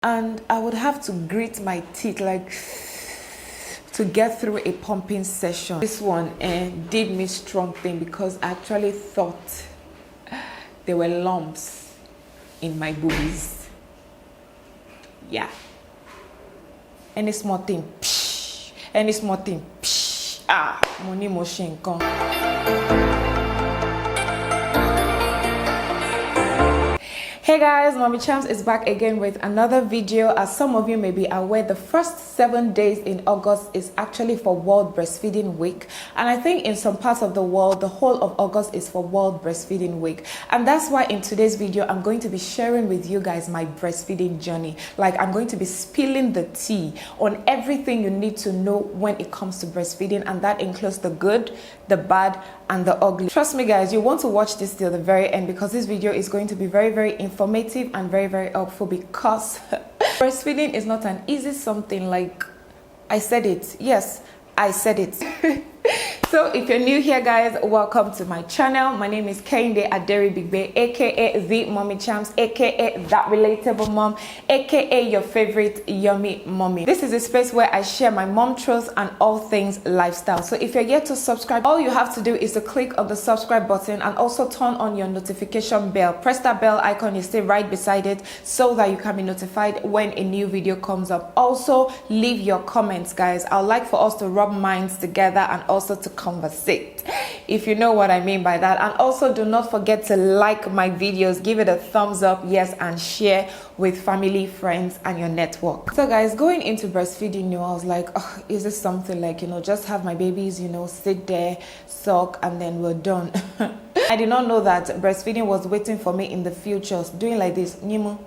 and I would have to grit my teeth like to get through a pumping session. This one did me strong thing because I actually thought there were lumps in my boobies. Yeah. Any small thing, psh, any small thing, psh, money motion come. Hey guys, Mommy Champs is back again with another video. As some of you may be aware, the first 7 days in August is actually for World Breastfeeding Week, and I think in some parts of the world the whole of August is for World Breastfeeding Week. And that's why in today's video I'm going to be sharing with you guys my breastfeeding journey. Like, I'm going to be spilling the tea on everything you need to know when it comes to breastfeeding, and that includes the good, the bad, and the ugly. Trust me guys, you want to watch this till the very end because this video is going to be very informative and very helpful, because breastfeeding is not an easy something. Like, I said it. Yes, I said it. So if you're new here guys, welcome to my channel. My name is Kehinde Aderi Bigbe, aka the Mommy Champs, aka that relatable mom, aka your favorite yummy mommy. This is a space where I share my mom truths and all things lifestyle. So if you're yet to subscribe, all you have to do is to click on the subscribe button and also turn on your notification bell. Press that bell icon, you stay right beside it so that you can be notified when a new video comes up. Also leave your comments guys. I'd like for us to rub minds together and also to conversate, if you know what I mean by that. And also do not forget to like my videos, give it a thumbs up, yes, and share with family, friends, and your network. So guys, going into breastfeeding, I was like, oh, is this something like, just have my babies, sit there, suck, and then we're done. I did not know that breastfeeding was waiting for me in the future, doing like this, yimu.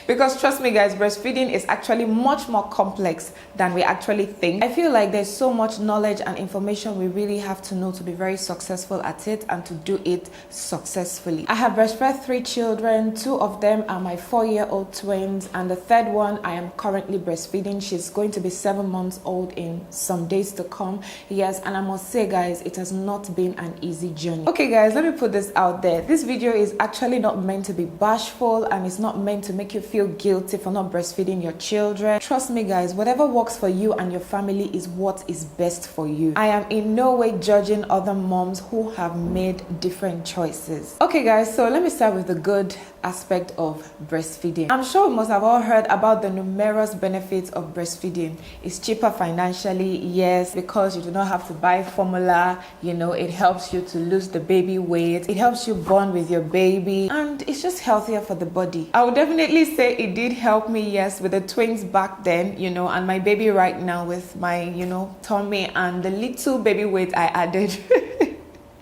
Because trust me guys, breastfeeding is actually much more complex than we actually think. I feel like there's so much knowledge and information we really have to know to be very successful at it and to do it successfully. I have breastfed 3 children. 2 of them are my 4-year-old twins, and the third one I am currently breastfeeding. She's going to be 7 months old in some days to come. Yes, and I must say guys, it has not been an easy journey. Okay guys, let me put this out there. This video is actually not meant to be bashful, and it's not meant to make you feel guilty for not breastfeeding your children. Trust me guys, whatever works for you and your family is what is best for you. I am in no way judging other moms who have made different choices. Okay guys, so let me start with the good aspect of breastfeeding. I'm sure we must have all heard about the numerous benefits of breastfeeding. It's cheaper financially, yes, because you do not have to buy formula. It helps you to lose the baby weight, it helps you bond with your baby, and it's just healthier for the body. I would definitely say it did help me, yes, with the twins back then, and my baby right now with my, tummy and the little baby weight I added.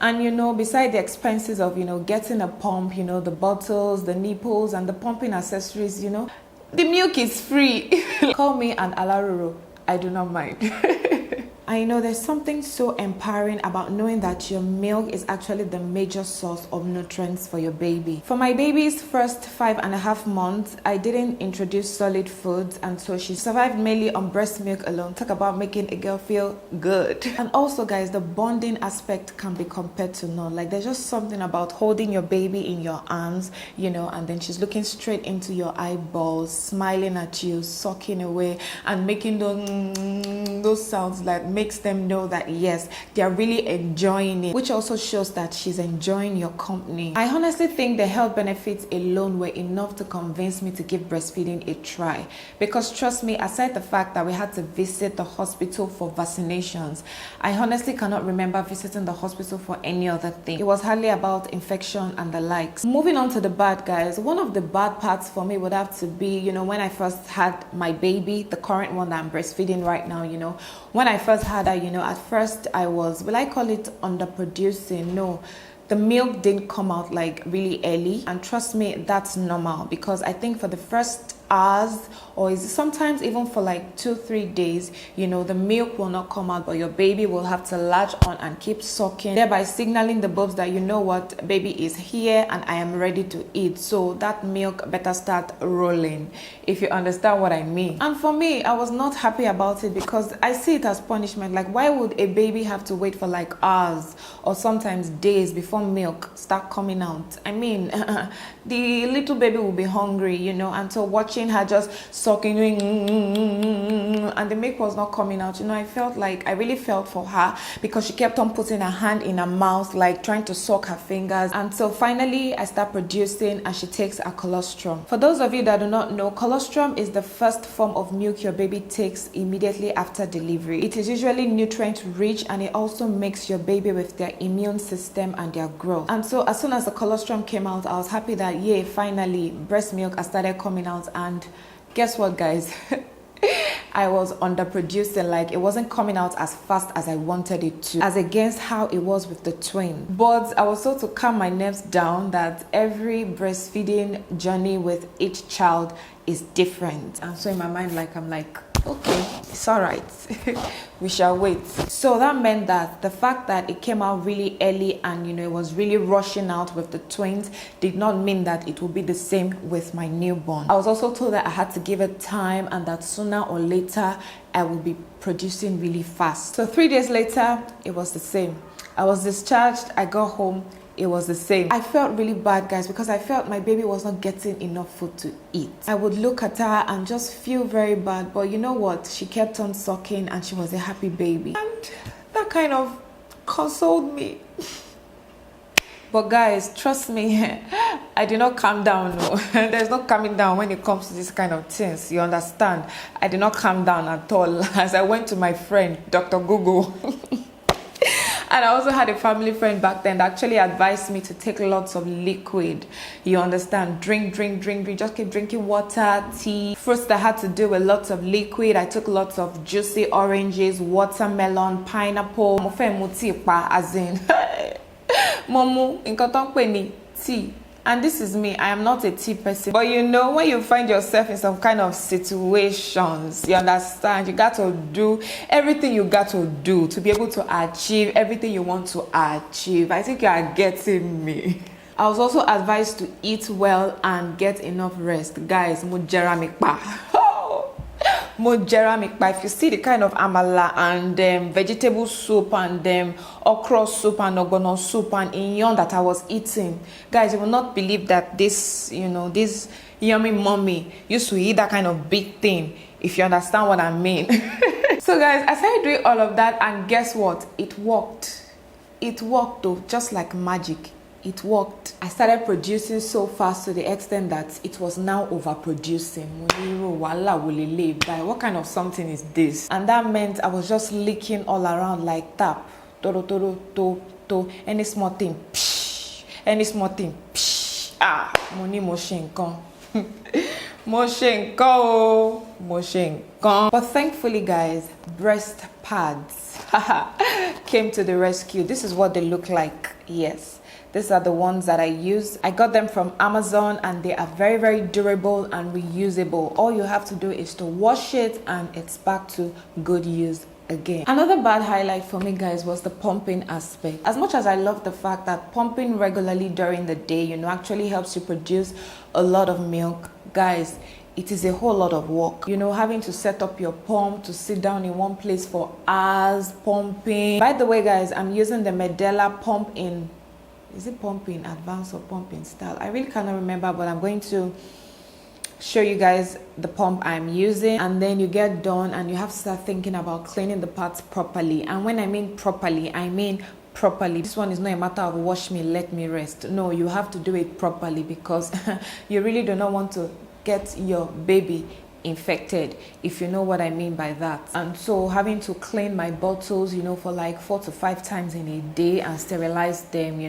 And beside the expenses of, getting a pump, the bottles, the nipples, and the pumping accessories, the milk is free. Call me an alaroro, I do not mind. I know there's something so empowering about knowing that your milk is actually the major source of nutrients for your baby. For my baby's first 5.5 months, I didn't introduce solid foods, and so she survived mainly on breast milk alone. Talk about making a girl feel good. And also guys, the bonding aspect can be compared to none. Like, there's just something about holding your baby in your arms, and then she's looking straight into your eyeballs, smiling at you, sucking away, and making those sounds that makes them know that yes, they're really enjoying it, which also shows that she's enjoying your company. I honestly think the health benefits alone were enough to convince me to give breastfeeding a try, because trust me, aside the fact that we had to visit the hospital for vaccinations, I honestly cannot remember visiting the hospital for any other thing. It was hardly about infection and the likes. Moving on to the bad guys, one of the bad parts for me would have to be, when I first had my baby, the current one that I'm breastfeeding right now, when I first had her, at first I was, will I call it underproducing? No, the milk didn't come out like really early, and trust me, that's normal, because I think for the first hours, or is it sometimes even for like 2-3 days, you know, the milk will not come out, but your baby will have to latch on and keep sucking, thereby signaling the bobs that, you know what, baby is here and I am ready to eat. So that milk better start rolling, if you understand what I mean. And for me, I was not happy about it because I see it as punishment. Like, why would a baby have to wait for like hours or sometimes days before milk start coming out? I mean, the little baby will be hungry, you know, and so watching her just sucking and the milk was not coming out, you know, I really felt for her because she kept on putting her hand in her mouth, like trying to suck her fingers. And so finally I start producing and she takes a colostrum. For those of you that do not know, colostrum is the first form of milk your baby takes immediately after delivery. It is usually nutrient rich and it also makes your baby with their immune system and their growth. And so as soon as the colostrum came out, I was happy that yay, finally breast milk has started coming out. And guess what, guys? I was underproducing. Like, it wasn't coming out as fast as I wanted it to, as against how it was with the twin. But I was told to calm my nerves down that every breastfeeding journey with each child is different. And so in my mind, like, I'm like, okay, it's all right. We shall wait. So that meant that the fact that it came out really early and, you know, it was really rushing out with the twins did not mean that it would be the same with my newborn. I was also told that I had to give it time and that sooner or later I will be producing really fast. So 3 days later, it was the same. I was discharged, I got home, it was the same. I felt really bad, guys, because I felt my baby was not getting enough food to eat. I would look at her and just feel very bad, but you know what? She kept on sucking and she was a happy baby. And that kind of consoled me. But guys, trust me, I did not calm down. No. There's no calming down when it comes to this kind of things. You understand? I did not calm down at all as I went to my friend, Dr. Google. And I also had a family friend back then that actually advised me to take lots of liquid. You understand? Drink. Just keep drinking water, tea, fruits that had to do with lots of liquid. I took lots of juicy oranges, watermelon, pineapple. Mo fẹ́ mu tea pa, as in, Momu, nǹkan tó ń pè ní tea. And this is me, I am not a tea person. But you know, when you find yourself in some kind of situations, you understand, you got to do everything you got to do to be able to achieve everything you want to achieve. I think you are getting me. I was also advised to eat well and get enough rest. Guys, mo jẹra mi pa. If you see the kind of amala and vegetable soup and okra soup and ogbono soup and inyon that I was eating, guys, you will not believe that this, you know, this yummy mommy used to eat that kind of big thing, if you understand what I mean. So guys, I started doing all of that and guess what? It worked. It worked though, just like magic. It worked. I started producing so fast to the extent that it was now overproducing. What kind of something is this? And that meant I was just leaking all around like tap. Any small thing. Psh. Any small thing. Psh. Ah, money moshinko. Moshinko. But thankfully, guys, breast pads came to the rescue. This is what they look like. Yes. These are the ones that I use. I got them from Amazon and they are very, very durable and reusable. All you have to do is to wash it and it's back to good use again. Another bad highlight for me, guys, was the pumping aspect. As much as I love the fact that pumping regularly during the day, you know, actually helps you produce a lot of milk, guys, it is a whole lot of work. You know, having to set up your pump, to sit down in one place for hours, pumping. By the way, guys, I'm using the Medela pump in, is it pumping advanced or pumping style? I really cannot remember, but I'm going to show you guys the pump I'm using. And then you get done and you have to start thinking about cleaning the parts properly. And when I mean properly, I mean properly. This one is not a matter of wash me, let me rest. No, you have to do it properly because you really do not want to get your baby infected, if you know what I mean by that. And so having to clean my bottles, for like 4 to 5 times in a day and sterilize them,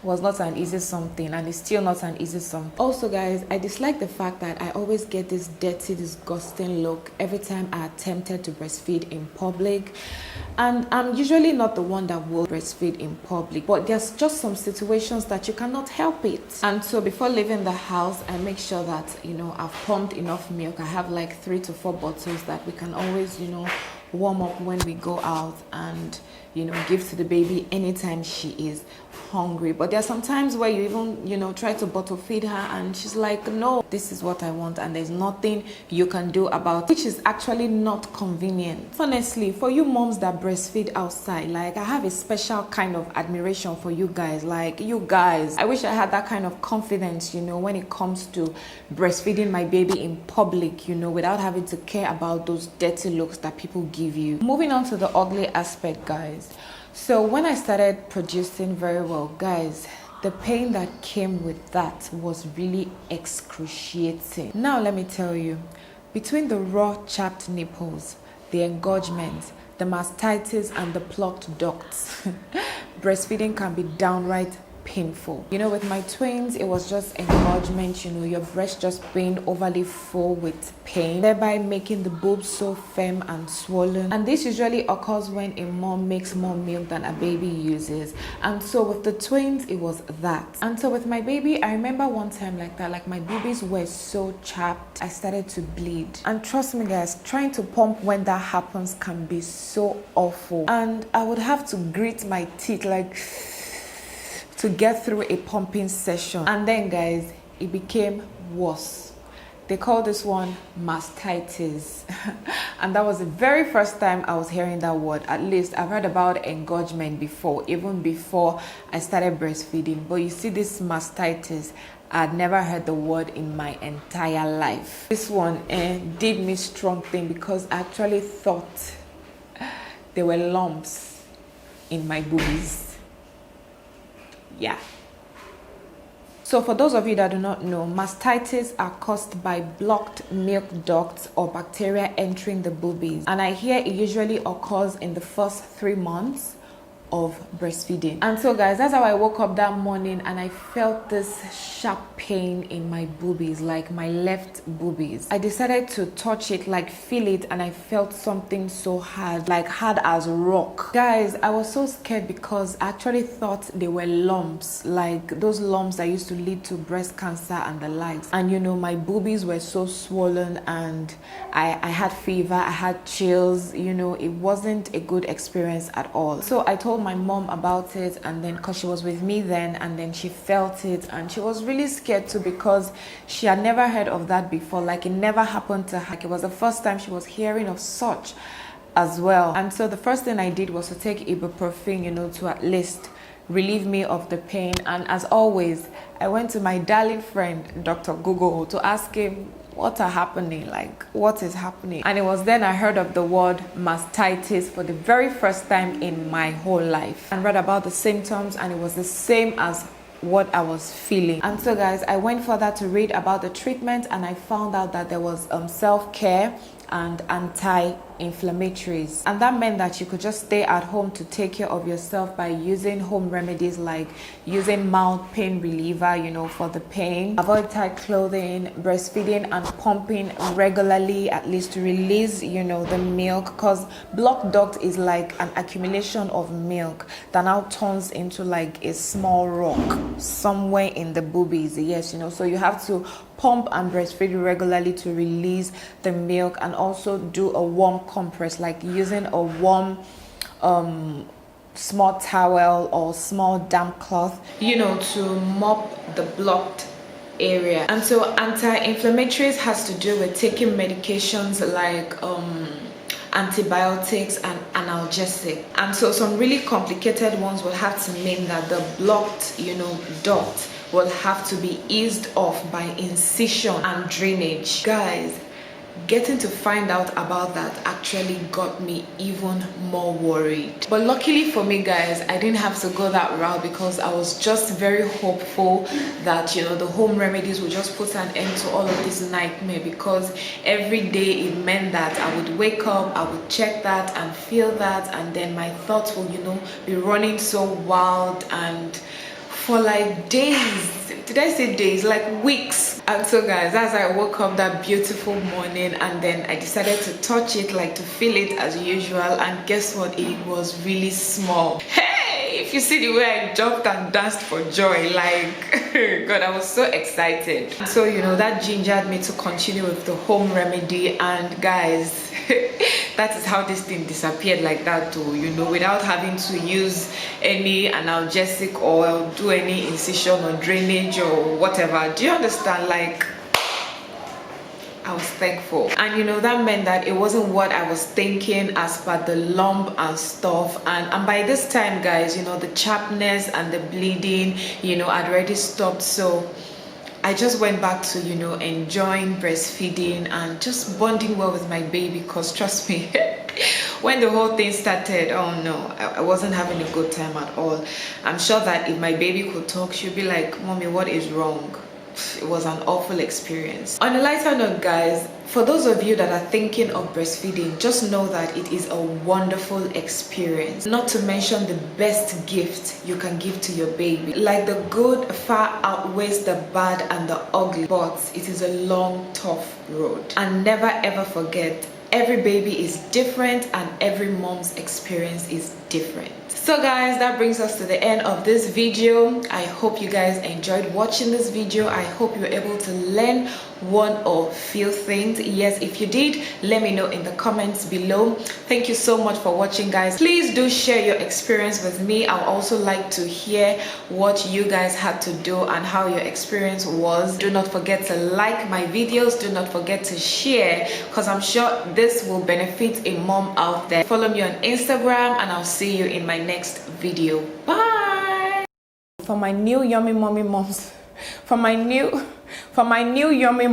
was not an easy something, and it's still not an easy something. Also guys, I dislike the fact that I always get this dirty, disgusting look every time I attempted to breastfeed in public. And I'm usually not the one that will breastfeed in public, but there's just some situations that you cannot help it. And so before leaving the house, I make sure that I've pumped enough milk. I have like 3 to 4 bottles that we can always warm up when we go out and give to the baby anytime she is hungry. But there are some times where you even try to bottle feed her and she's like, no, this is what I want, and there's nothing you can do about it, which is actually not convenient. Honestly, for you moms that breastfeed outside, like, I have a special kind of admiration for you guys. Like, you guys, I wish I had that kind of confidence when it comes to breastfeeding my baby in public, without having to care about those dirty looks that people give you. Moving on to the ugly aspect, guys. So when I started producing very well, guys, the pain that came with that was really excruciating. Now let me tell you, between the raw chapped nipples, the engorgement, the mastitis, and the plucked ducts, breastfeeding can be downright painful. With my twins, it was just engorgement, your breast just being overly full with pain, thereby making the boobs so firm and swollen. And this usually occurs when a mom makes more milk than a baby uses. And so with the twins, it was that. And so with my baby, I remember one time like that, like my boobies were so chapped, I started to bleed. And trust me guys, trying to pump when that happens can be so awful. And I would have to grit my teeth like to get through a pumping session. And then guys, it became worse. They call this one mastitis. And that was the very first time I was hearing that word. At least I've heard about engorgement before, even before I started breastfeeding. But you see, this mastitis, I'd never heard the word in my entire life. This one did me strong thing, because I actually thought there were lumps in my boobies. Yeah. So for those of you that do not know, mastitis are caused by blocked milk ducts or bacteria entering the boobies. And I hear it usually occurs in the first 3 months of breastfeeding. And so guys, that's how I woke up that morning and I felt this sharp pain in my boobies, like my left boobies. I decided to touch it, like feel it, and I felt something so hard, like hard as rock. Guys, I was so scared because I actually thought they were lumps, like those lumps that used to lead to breast cancer and the likes. And my boobies were so swollen, and I had fever, I had chills. It wasn't a good experience at all. So I told my mom about it, and then because she was with me then, and then she felt it and she was really scared too, because she had never heard of that before. Like, it never happened to her. Like, it was the first time she was hearing of such as well. And so the first thing I did was to take ibuprofen, to at least relieve me of the pain. And as always, I went to my darling friend Dr. Google to ask him, what are happening? Like, what is happening? And it was then I heard of the word mastitis for the very first time in my whole life, and read about the symptoms, and it was the same as what I was feeling. And so guys, I went further to read about the treatment, and I found out that there was self-care and anti-inflammatories, and that meant that you could just stay at home to take care of yourself by using home remedies, like using mild pain reliever, for the pain, avoid tight clothing, breastfeeding and pumping regularly, at least to release the milk, because blocked duct is like an accumulation of milk that now turns into like a small rock somewhere in the boobies. Yes, so you have to pump and breastfeed regularly to release the milk, and also do a warm compress, like using a warm small towel or small damp cloth, to mop the blocked area. And so anti-inflammatories has to do with taking medications like antibiotics and analgesic. And so some really complicated ones will have to mean that the blocked duct will have to be eased off by incision and drainage. Guys, getting to find out about that actually got me even more worried. But luckily for me, guys, I didn't have to go that route because I was just very hopeful that, you know, the home remedies would just put an end to all of this nightmare, because every day it meant that I would wake up, I would check that and feel that, and then my thoughts will, you know, be running so wild, and for like days, did I say days, like weeks. And so guys, as I woke up that beautiful morning, and then I decided to touch it, like to feel it as usual, and guess what, it was really small. Hey, if you see the way I jumped and danced for joy, like God, I was so excited. So, you know, that gingered me to continue with the home remedy, and guys, that is how this thing disappeared like that too, you know, without having to use any analgesic or do any incision or drainage or whatever. Do you understand? Like, I was thankful. And you know, that meant that it wasn't what I was thinking as per the lump and stuff, and by this time, guys, you know, the chappedness and the bleeding, you know, had already stopped. So I just went back to, you know, enjoying breastfeeding and just bonding well with my baby, because trust me, when the whole thing started, oh no, I wasn't having a good time at all. I'm sure that if my baby could talk, she'd be like, "Mommy, what is wrong?" It was an awful experience. On a lighter note, guys, for those of you that are thinking of breastfeeding, just know that it is a wonderful experience. Not to mention the best gift you can give to your baby. Like, the good far outweighs the bad and the ugly, but it is a long, tough road. And never ever forget, every baby is different and every mom's experience is different. So guys, that brings us to the end of this video. I hope you guys enjoyed watching this video. I hope you were able to learn one or few things. Yes, if you did, let me know in the comments below. Thank you so much for watching, guys. Please do share your experience with me. I'd also like to hear what you guys had to do and how your experience was. Do not forget to like my videos. Do not forget to share, because I'm sure this will benefit a mom out there. Follow me on Instagram, and I'll see you in my next video. Bye. For my new yummy mommy moms, for my new yummy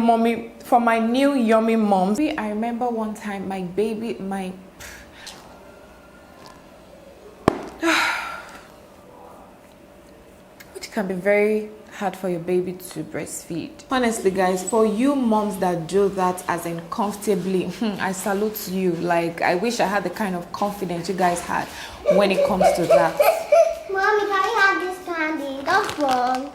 moms, I remember one time my baby, which can be very hard for your baby to breastfeed. Honestly, guys, for you moms that do that as in comfortably, I salute you. Like, I wish I had the kind of confidence you guys had when it comes to that. Mommy, can I have this candy? That's wrong.